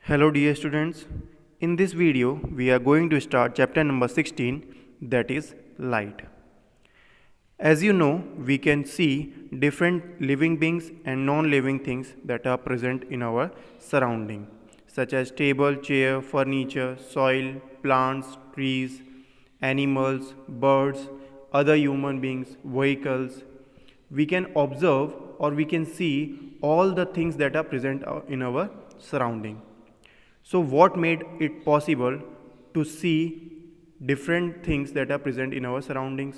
Hello dear students, in this video we are going to start chapter number 16, that is light. As you know, we can see different living beings and non-living things that are present in our surrounding, such as table, chair, furniture, soil, plants, trees, animals, birds, other human beings, vehicles. We can observe or we can see all the things that are present in our surrounding. So, what made it possible to see different things that are present in our surroundings?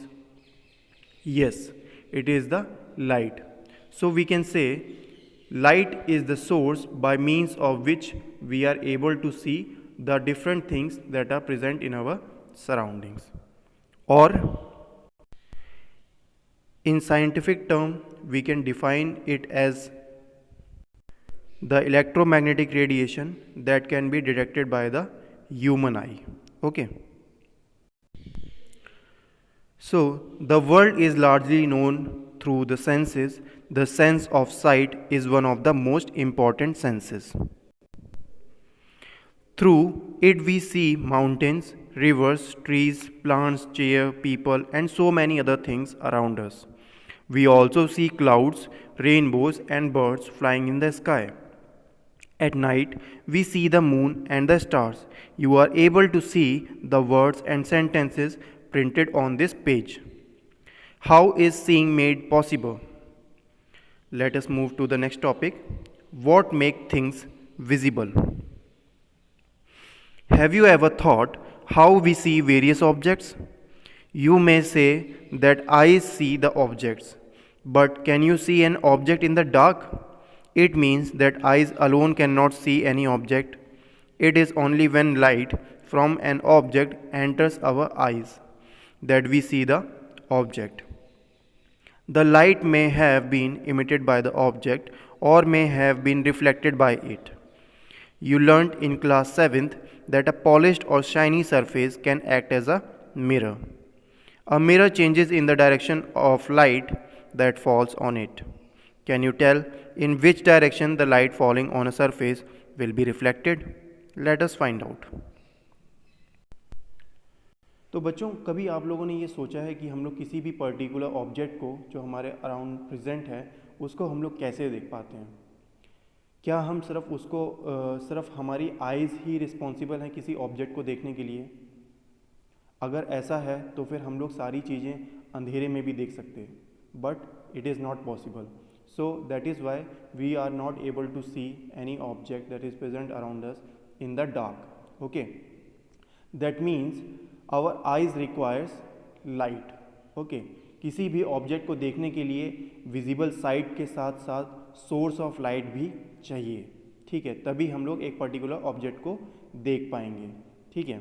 Yes, it is the light. So, we can say light is the source by means of which we are able to see the different things that are present in our surroundings. Or, in scientific term, we can define it as the electromagnetic radiation that can be detected by the human eye. Okay. So, the world is largely known through the senses. The sense of sight is one of the most important senses. Through it, we see mountains, rivers, trees, plants, chair, people, and so many other things around us. We also see clouds, rainbows, and birds flying in the sky. At night, we see the moon and the stars. You are able to see the words and sentences printed on this page. How is seeing made possible? Let us move to the next topic. What makes things visible? Have you ever thought how we see various objects? You may say that eyes see the objects, but can you see an object in the dark? It means that eyes alone cannot see any object. It is only when light from an object enters our eyes that we see the object. The light may have been emitted by the object or may have been reflected by it. You learnt in class 7th that a polished or shiny surface can act as a mirror. A mirror changes in the direction of light that falls on it. Can you tell in which direction the light falling on a surface will be reflected? Let us find out. तो बच्चों, कभी आप लोगों ने ये सोचा है कि हम लोग किसी भी पर्टिकुलर ऑब्जेक्ट को जो हमारे अराउंड प्रेजेंट है उसको हम लोग कैसे देख पाते हैं? क्या हम सिर्फ उसको सिर्फ हमारी आइज़ ही रिस्पॉन्सिबल हैं किसी ऑब्जेक्ट को देखने के लिए? अगर ऐसा है तो फिर हम लोग सारी चीज़ें अंधेरे में भी देख सकते हैं, but it is not possible. So that is why we are not able to see any object that is present around us in the dark. Okay, that means our eyes requires light. Okay, किसी भी object को देखने के लिए visible site के साथ साथ source of light भी चाहिए. ठीक है, तभी हम लोग एक पर्टिकुलर ऑब्जेक्ट को देख पाएंगे. ठीक है,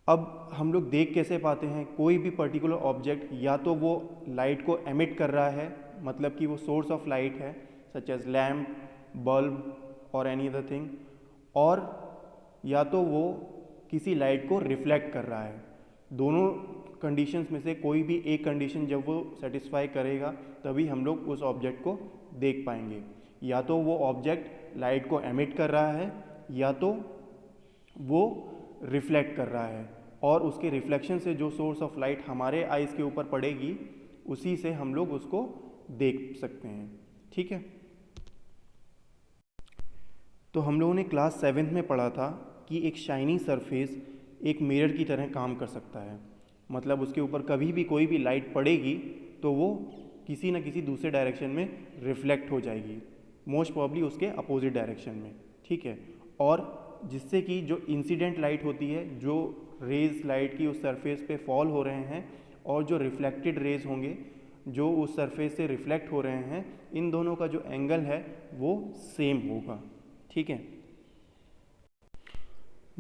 अब हम लोग देख कैसे पाते हैं? कोई भी पर्टिकुलर ऑब्जेक्ट या तो वो लाइट को एमिट कर रहा है, मतलब कि वो सोर्स ऑफ लाइट है, सच एज लैम्प, बल्ब और एनी अदर थिंग, और या तो वो किसी लाइट को रिफ्लेक्ट कर रहा है. दोनों कंडीशंस में से कोई भी एक कंडीशन जब वो सेटिस्फाई करेगा तभी हम लोग उस ऑब्जेक्ट को देख पाएंगे. या तो वो ऑब्जेक्ट लाइट को एमिट कर रहा है या तो वो रिफ्लेक्ट कर रहा है, और उसके रिफ्लेक्शन से जो सोर्स ऑफ लाइट हमारे आइज़ के ऊपर पड़ेगी उसी से हम लोग उसको देख सकते हैं. ठीक है, तो हम लोगों ने क्लास 7th में पढ़ा था कि एक शाइनी सरफेस एक मिरर की तरह काम कर सकता है. मतलब उसके ऊपर कभी भी कोई भी लाइट पड़ेगी तो वो किसी न किसी दूसरे डायरेक्शन में रिफ्लेक्ट हो जाएगी, मोस्ट प्रॉब्ली उसके अपोजिट डायरेक्शन में. ठीक है, और जिससे कि जो इंसिडेंट लाइट होती है, जो रेज लाइट की उस सरफेस पे फॉल हो रहे हैं, और जो रिफ्लेक्टेड रेज होंगे जो उस सरफेस से रिफ्लेक्ट हो रहे हैं, इन दोनों का जो एंगल है वो सेम होगा. ठीक है,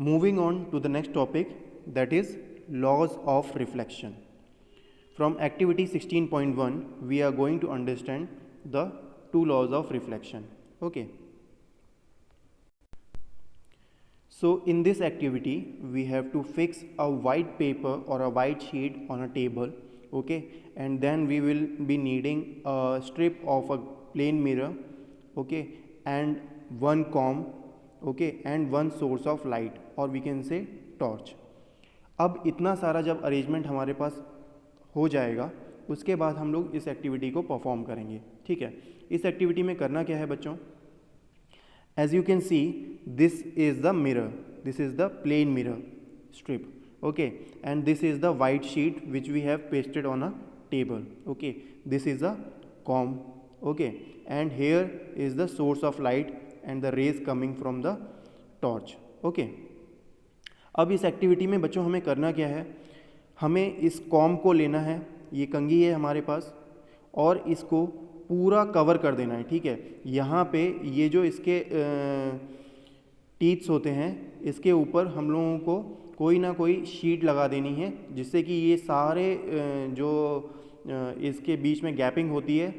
moving on to the next topic, that is laws of reflection. From activity 16.1 we are going to understand the two laws of reflection. Okay, so in this activity we have to fix a white paper or a white sheet on a table. Okay, and then we will be needing a strip of a plain mirror. Okay, and one comb okay, and one source of light, और we can say torch. अब इतना सारा जब arrangement हमारे पास हो जाएगा, उसके बाद हम लोग इस एक्टिविटी को परफॉर्म करेंगे। ठीक है, इस एक्टिविटी में करना क्या है बच्चों? As you can see, this is the mirror, this is the plane mirror strip, okay, and this is the white sheet which we have pasted on a table. Okay, this is a comb, okay, and here is the source of light and the rays coming from the torch. Okay, अब इस activity में बच्चों हमें करना क्या है? हमें इस कॉम को लेना है, ये कंघी है हमारे पास, और इसको पूरा कवर कर देना है। ठीक है, यहाँ पे ये जो इसके टीथ्स होते हैं, इसके ऊपर हम लोगों को कोई ना कोई शीट लगा देनी है, जिससे कि ये सारे जो इसके बीच में गैपिंग होती है,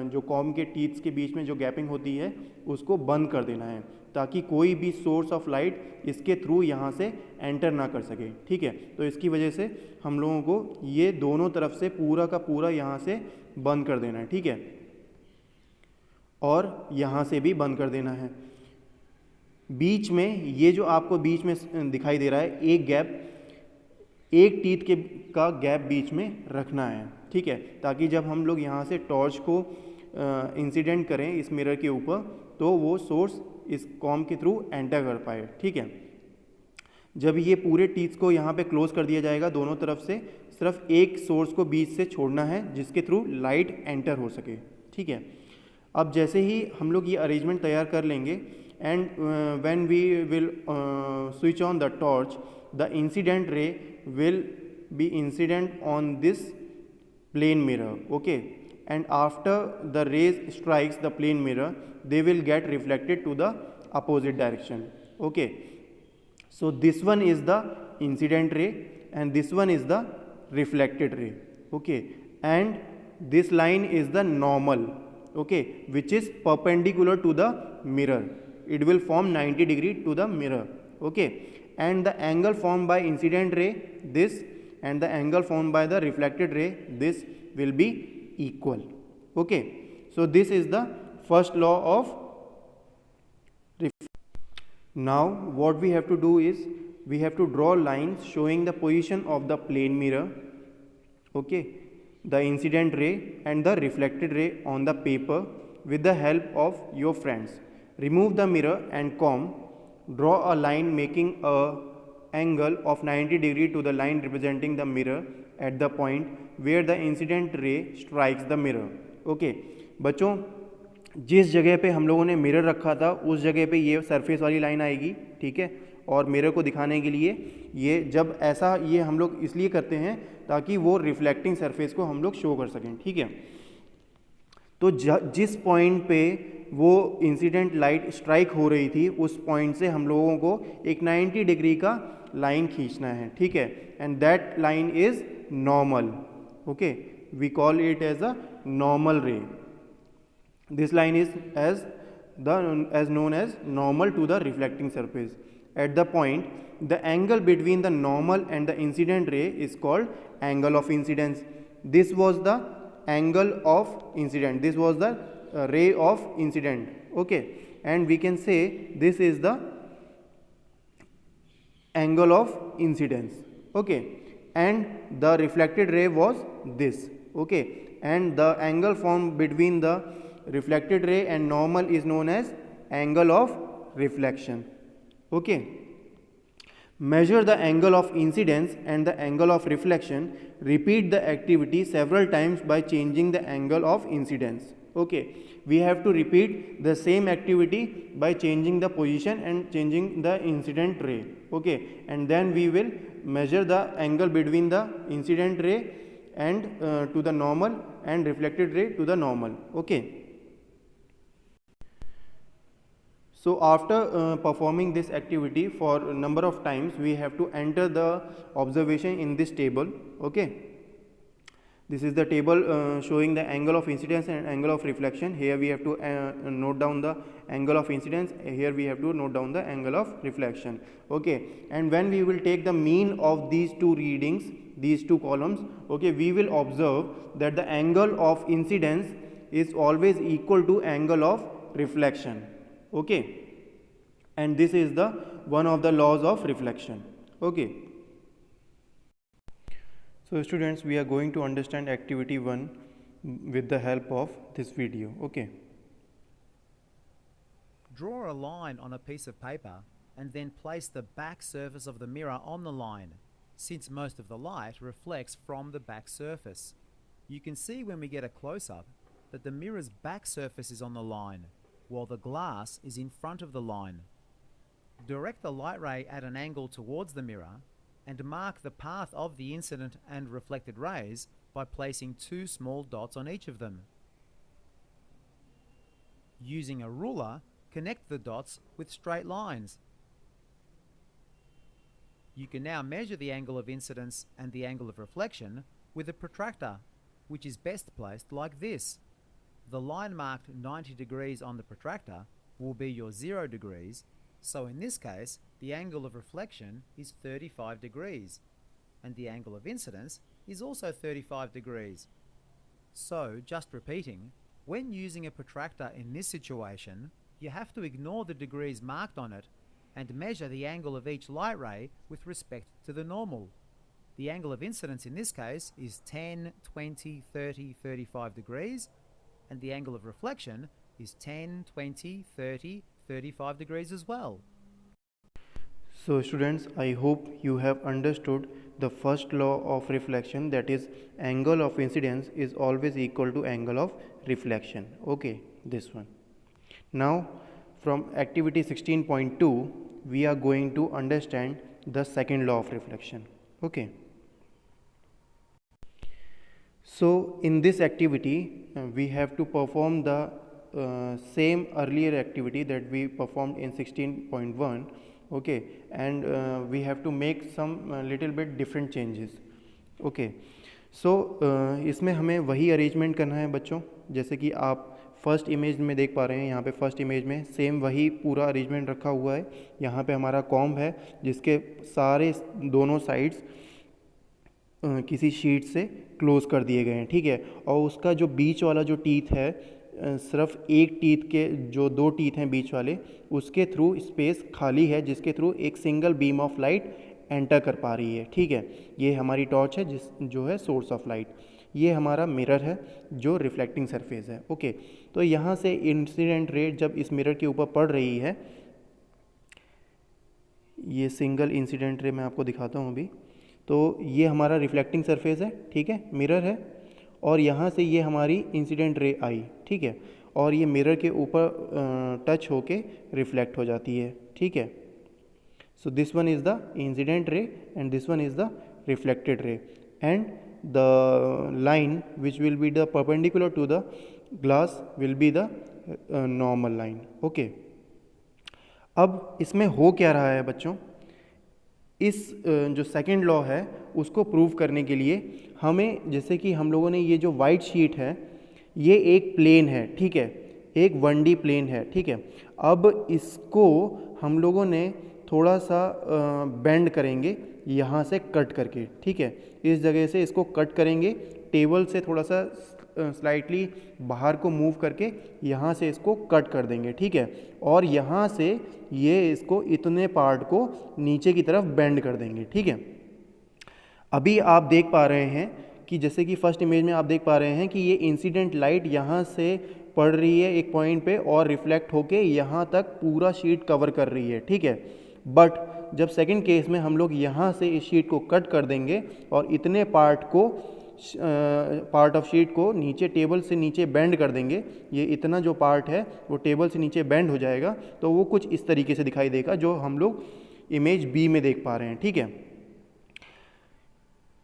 जो कॉम के टीथ्स के बीच में जो गैपिंग होती है, उसको बंद कर देना है, ताकि कोई भी सोर्स ऑफ लाइट इसके थ्रू यहाँ से एंटर ना कर सके। ठीक है, तो इसकी वजह से हम लोगों को ये दोनों तरफ से पूरा का पूरा यहाँ से बंद कर देना है। ठीक है, और यहाँ से भी बंद कर देना है। बीच में ये जो आपको बीच में दिखाई दे रहा है, एक गैप, एक टीथ के का गैप बीच में रखना है। ठीक है, ताकि जब हम लोग यहाँ से टॉर्च को इंसिडेंट करें इस मिरर के ऊपर, तो वो सोर्स इस कॉम के थ्रू एंटर कर पाए। ठीक है, जब ये पूरे टीथ को यहाँ पे क्लोज कर दिया जाएगा दोनों तरफ से, सिर्फ एक सोर्स को बीच से छोड़ना है जिसके थ्रू लाइट एंटर हो सके। ठीक है, अब जैसे ही हम लोग ये अरेंजमेंट तैयार कर लेंगे, and when we will switch on the torch, the incident ray will be incident on this plane mirror, okay, and after the rays strikes the plane mirror, they will get reflected to the opposite direction. Okay, so this one is the incident ray and this one is the reflected ray. Okay, and this line is the normal, okay, which is perpendicular to the mirror. It will form 90 degree to the mirror. Okay, and the angle formed by incident ray, this, and the angle formed by the reflected ray, this will be equal. Okay, so this is the first law of now what we have to do is we have to draw lines showing the position of the plane mirror, okay, the incident ray and the reflected ray on the paper with the help of your friends. Remove the mirror and comb. Draw a line making a angle of 90 degree to the line representing the mirror at the point where the incident ray strikes the mirror. Okay, बच्चों जिस जगह पे हम लोगों ने mirror रखा था उस जगह पे ये सरफेस वाली लाइन आएगी। ठीक है, और मिरर को दिखाने के लिए ये जब ऐसा ये हम लोग इसलिए करते हैं ताकि वो रिफ्लेक्टिंग सरफेस को हम लोग शो कर सकें। ठीक है, तो जिस पॉइंट पे वो इंसिडेंट लाइट स्ट्राइक हो रही थी उस पॉइंट से हम लोगों को एक 90 डिग्री का लाइन खींचना है। ठीक है, and that line is normal. Okay, we call it as a normal ray. This line is as known as normal to the reflecting surface. At the point, the angle between the normal and the incident ray is called angle of incidence. This was the angle of incident, this was the ray of incident. Okay, and we can say this is the angle of incidence. Okay, and the reflected ray was this. Okay, and the angle formed between the reflected ray and normal is known as angle of reflection. Okay, measure the angle of incidence and the angle of reflection. Repeat the activity several times by changing the angle of incidence. Okay, we have to repeat the same activity by changing the position and changing the incident ray. Okay, and then we will measure the angle between the incident ray and to the normal and reflected ray to the normal. Okay, so after performing this activity for a number of times, we have to enter the observation in this table. Okay, this is the table showing the angle of incidence and angle of reflection. Here we have to note down the angle of incidence, here we have to note down the angle of reflection. Okay, and when we will take the mean of these two readings, these two columns, okay, we will observe that the angle of incidence is always equal to angle of reflection. Okay, and this is the one of the laws of reflection. Okay, so students, we are going to understand activity 1 with the help of this video. Okay, draw a line on a piece of paper and then place the back surface of the mirror on the line, since most of the light reflects from the back surface. You can see when we get a close-up that the mirror's back surface is on the line, while the glass is in front of the line. Direct the light ray at an angle towards the mirror and mark the path of the incident and reflected rays by placing 2 small dots on each of them. Using a ruler, connect the dots with straight lines. You can now measure the angle of incidence and the angle of reflection with a protractor, which is best placed like this. The line marked 90 degrees on the protractor will be your 0 degrees, so in this case the angle of reflection is 35 degrees, and the angle of incidence is also 35 degrees. So, just repeating, when using a protractor in this situation, you have to ignore the degrees marked on it and measure the angle of each light ray with respect to the normal. The angle of incidence in this case is 10, 20, 30, 35 degrees, and the angle of reflection is 10, 20, 30, 35 degrees as well. so students, I hope you have understood the first law of reflection, that is angle of incidence is always equal to angle of reflection. Okay, this one. Now from activity 16.2 we are going to understand the second law of reflection. Okay, so in this activity we have to perform the same earlier activity that we performed in 16.1. okay, and we have to make some little bit different changes. okay, so इसमें हमें वही arrangement करना है बच्चों, जैसे कि आप first image में देख पा रहे हैं। यहाँ पे फर्स्ट इमेज में सेम वही पूरा अरेंजमेंट रखा हुआ है। यहाँ पे हमारा कॉम्ब है जिसके सारे दोनों साइड्स किसी शीट से क्लोज कर दिए गए हैं, ठीक है। और उसका जो बीच वाला जो टीथ है, सिर्फ एक टीथ के जो 2 टीथ हैं बीच वाले, उसके थ्रू स्पेस खाली है जिसके थ्रू एक single beam of light enter कर पा रही है, ठीक है। ये हमारी टॉर्च है जो है सोर्स ऑफ लाइट। ये हमारा मिरर है जो रिफ्लेक्टिंग सरफेस है। ओके, तो यहाँ से इंसिडेंट रे जब इस मिरर के ऊपर पड़ रही है, ये सिंगल इंसिडेंट रे मैं आपको दिखाता हूँ अभी। तो ये हमारा रिफ्लेक्टिंग सरफेस है, ठीक है, मिरर है, और यहाँ से ये हमारी इंसिडेंट रे आई, ठीक है, और ये मिरर के ऊपर टच होके रिफ्लेक्ट हो जाती है, ठीक है। So this one is the incident रे and this one is the reflected ray, and the line which will be the perpendicular to the glass will be the normal line. okay, अब इसमें हो क्या रहा है बच्चों, इस जो सेकंड लॉ है उसको प्रूव करने के लिए हमें, जैसे कि हम लोगों ने ये जो वाइट शीट है ये एक प्लेन है, ठीक है, एक 1D प्लेन है, ठीक है। अब इसको हम लोगों ने थोड़ा सा बेंड करेंगे यहाँ से कट करके, ठीक है। इस जगह से इसको कट करेंगे, टेबल से थोड़ा सा स्लाइटली बाहर को मूव करके यहाँ से इसको कट कर देंगे, ठीक है। और यहाँ से ये इसको इतने पार्ट को नीचे की तरफ बेंड कर देंगे, ठीक है। अभी आप देख पा रहे हैं कि जैसे कि फर्स्ट इमेज में आप देख पा रहे हैं कि ये इंसिडेंट लाइट यहाँ से पड़ रही है एक पॉइंट पे और रिफ्लेक्ट होके यहाँ तक पूरा शीट कवर कर रही है, ठीक है। बट जब सेकंड केस में हम लोग यहाँ से इस शीट को कट कर देंगे और इतने पार्ट ऑफ शीट को नीचे टेबल से नीचे बेंड कर देंगे, ये इतना जो पार्ट है वो टेबल से नीचे बेंड हो जाएगा, तो वो कुछ इस तरीके से दिखाई देगा जो हम लोग इमेज बी में देख पा रहे हैं, ठीक है।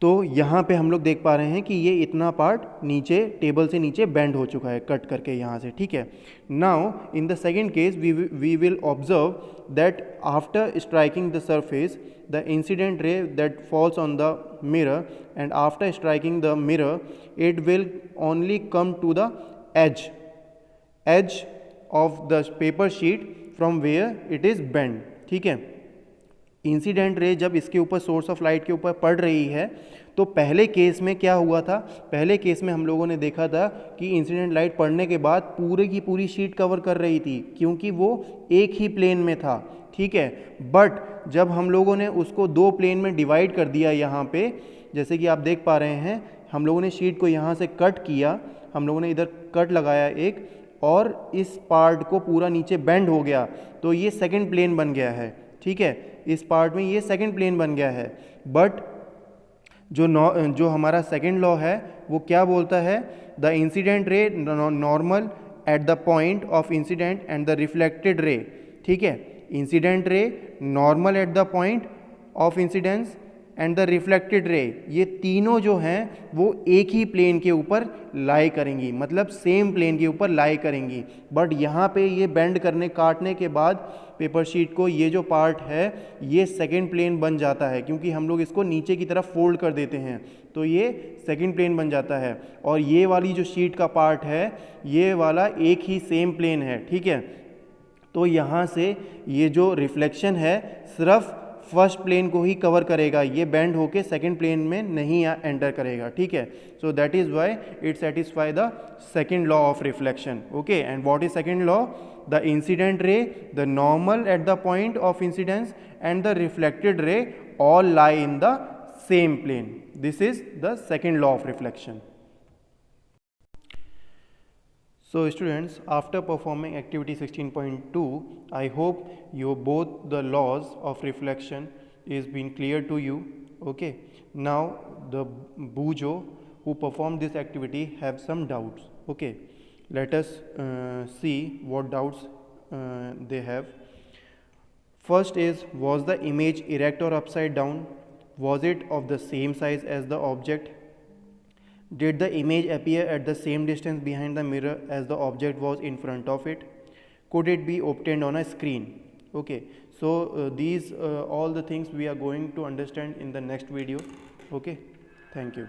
तो यहाँ पे हम लोग देख पा रहे हैं कि ये इतना पार्ट नीचे टेबल से नीचे बेंड हो चुका है कट करके यहाँ से, ठीक है। Now in the second case we will observe that after striking the surface the incident ray that falls on the mirror and after striking the mirror it will only come to the edge of the paper sheet from where it is bend, ठीक है। Incident ray जब इसके ऊपर source of light के ऊपर पड़ रही है तो पहले केस में क्या हुआ था, पहले केस में हम लोगों ने देखा था कि इंसिडेंट लाइट पड़ने के बाद पूरे की पूरी शीट कवर कर रही थी क्योंकि वो एक ही प्लेन में था, ठीक है। बट जब हम लोगों ने उसको दो प्लेन में डिवाइड कर दिया यहाँ पे, जैसे कि आप देख पा रहे हैं, हम लोगों ने शीट को यहाँ से कट किया, हम लोगों ने इधर कट लगाया एक, और इस पार्ट को पूरा नीचे बेंड हो गया, तो ये सेकंड प्लेन बन गया है, ठीक है। इस पार्ट में ये सेकंड प्लेन बन गया है। बट जो हमारा सेकंड लॉ है वो क्या बोलता है, द इंसिडेंट रे normal at the point of incident and the reflected ray, ठीक है। Incident ray normal at the point of incidence and the reflected ray, ये तीनों जो हैं वो एक ही प्लेन के ऊपर लाई करेंगी, मतलब सेम प्लेन के ऊपर लाई करेंगी। बट यहाँ पे ये बेंड करने काटने के बाद पेपर शीट को ये जो पार्ट है ये सेकंड प्लेन बन जाता है, क्योंकि हम लोग इसको नीचे की तरफ फोल्ड कर देते हैं तो ये सेकंड प्लेन बन जाता है। और ये वाली जो शीट का पार्ट है ये वाला एक ही सेम प्लेन है, ठीक है। तो यहाँ से ये जो रिफ्लेक्शन है सिर्फ फर्स्ट प्लेन को ही कवर करेगा, ये बेंड होके सेकंड प्लेन में नहीं एंटर करेगा, ठीक है। So that is why it satisfy the second law of reflection, okay. And what is second law, the incident रे the normal at the point of incidence and the reflected ray all lie in the same plane. This is the second law of reflection. So students, after performing activity 16.2, I hope you both the laws of reflection is been clear to you, okay. Now the Bujo who performed this activity have some doubts, okay. Let us see what doubts they have. First is, was the image erect or upside down? Was it of the same size as the object? Did the image appear at the same distance behind the mirror as the object was in front of it? Could it be obtained on a screen? Okay, so these all the things we are going to understand in the next video, okay. Thank you.